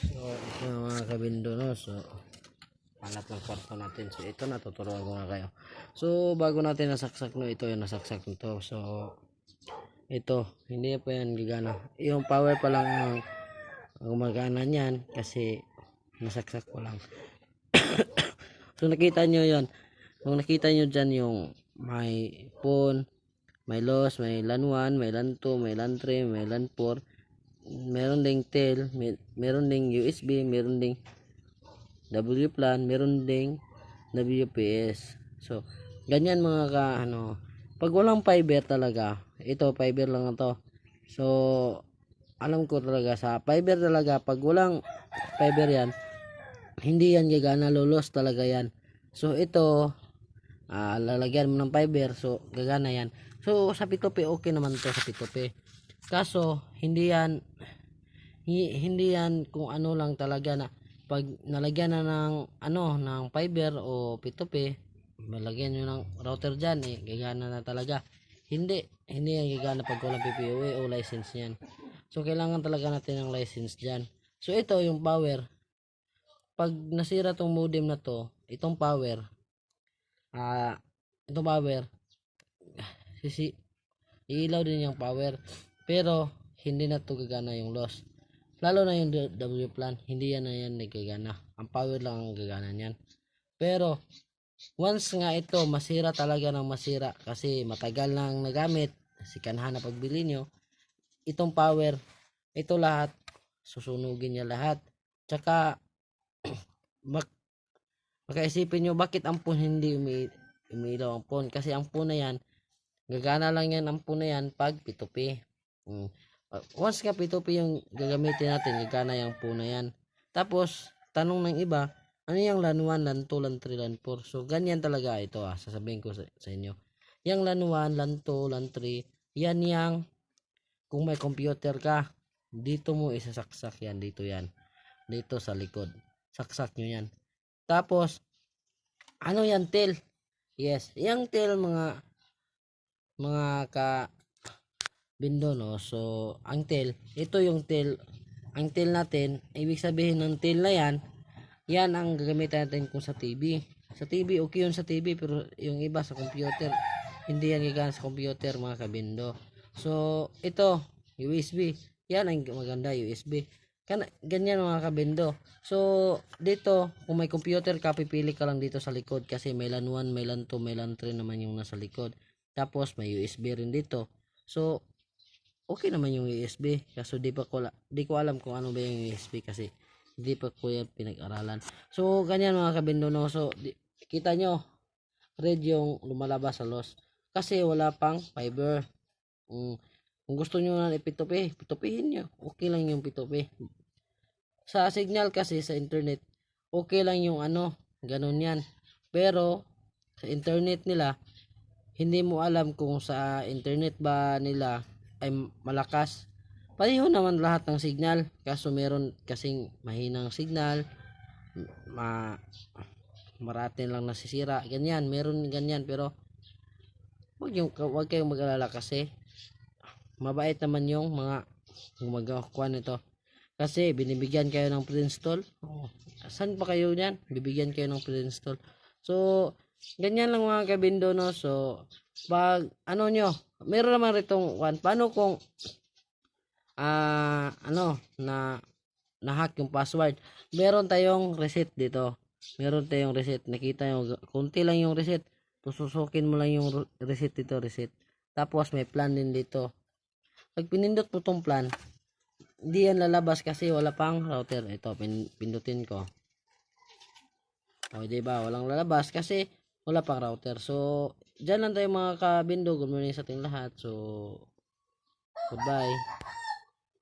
So, ito na mga kabindo, no? So, hanap ng kwarto natin. So, ito na, tuturuan ko na kayo. So, bago natin nasaksak, no? Ito yung nasaksak nito. So, ito, hindi pa yan gigana. Yung power pa lang ang gumagana niyan kasi nasaksak ko lang. So, nakita nyo yan. Kung nakita nyo dyan yung may phone, may loss, may LAN 1, may LAN 2, may LAN 3, may LAN 4. Meron ding tel, meron ding USB, meron ding W-plan, meron ding WPS. So, ganyan mga ka, ano, pag walang fiber talaga, ito, fiber lang to. So, alam ko talaga sa fiber talaga, pag walang fiber yan, hindi yan gagana, lulos talaga yan. So, ito, lalagyan mo ng fiber, so, gagana yan. So, sa P2P, okay naman to sa P2P. Kaso, hindi yan kung ano lang talaga na pag nalagyan na ng ano ng fiber o P2P, malagyan nyo ng router dyan, gagana na talaga. Hindi yan gagana pag walang PPOA o license yan. So kailangan talaga natin ng license dyan. So ito yung power, pag nasira tong modem na to, itong power, itong power, iilaw din yung power, pero hindi na to gagana yung loss. Lalo na yung W-plan, hindi yan na yan nagagana. Ang power lang ang gagana niyan. Pero, once nga ito, masira talaga ng masira kasi matagal nang nagamit, sikanhan na pagbili nyo, itong power, ito lahat, susunugin niya lahat. Tsaka, makaisipin nyo, bakit ang phone hindi umiilaw ang phone? Kasi ang phone na yan, gagana lang yan ang phone na yan pag P2P. Once nga P2P yung gagamitin natin, gagana yung phone na yan. Tapos, tanong ng iba, ano yung LAN 1, LAN 2, LAN 3, LAN 4? So, ganyan talaga ito sasabihin ko sa inyo. Yung LAN 1, LAN 2, LAN 3, yan yang, kung may computer ka, dito mo isasaksak yan, dito yan. Dito sa likod. Saksak nyo yan. Tapos, ano yan, tel? Yes, yung tel mga bindo, no? So, ang tel, ito yung tel, ang tel natin, ibig sabihin ng tel na yan, yan ang gagamitin natin kung sa TV. Sa TV, okay yun sa TV, pero yung iba sa computer, hindi yan gagana sa computer, mga kabindo. So, ito, USB, yan ang maganda, USB. Ganyan mga kabindo. So, dito, kung may computer ka, pipili ka lang dito sa likod kasi may LAN 1, may LAN 2, may LAN 3 naman yung nasa likod. Tapos, may USB rin dito. So, okay naman yung USB, kaso di ko alam kung ano ba yung USB kasi hindi pa ko yan pinag-aralan. So ganyan mga kabindono. So kita nyo, red yung lumalabas sa loss kasi wala pang fiber. Kung gusto nyo na P2P, P2Phin nyo, okay lang yung P2P. Sa signal kasi sa internet, okay lang yung ano, ganun yan. Pero sa internet nila, hindi mo alam kung sa internet ba nila ay malakas. Pareho naman lahat ng signal, kaso meron kasing mahinang signal, maratin lang nasisira, ganyan, meron ganyan. Pero wag kayong mag-alala kasi mabait naman yung mga gumagawa nito. Kasi binibigyan kayo ng pre-install. Saan pa kayo niyan? Bibigyan kayo ng pre-install. So, ganyan lang mga kabindo, no? So, pag ano nyo, meron naman ritong paano kung na-hack yung password. Meron tayong reset dito. Meron tayong reset. Nakita nyo, kunti lang yung reset. Susukin mo lang yung reset dito, reset. Tapos may plan din dito. Pag pinindot mo tong plan, hindi yan lalabas kasi wala pang router. Ito, pindutin ko. O, diba? Walang lalabas kasi wala pang router. So, dyan lang tayo mga kabindo. Good morning sa ating lahat. So, goodbye.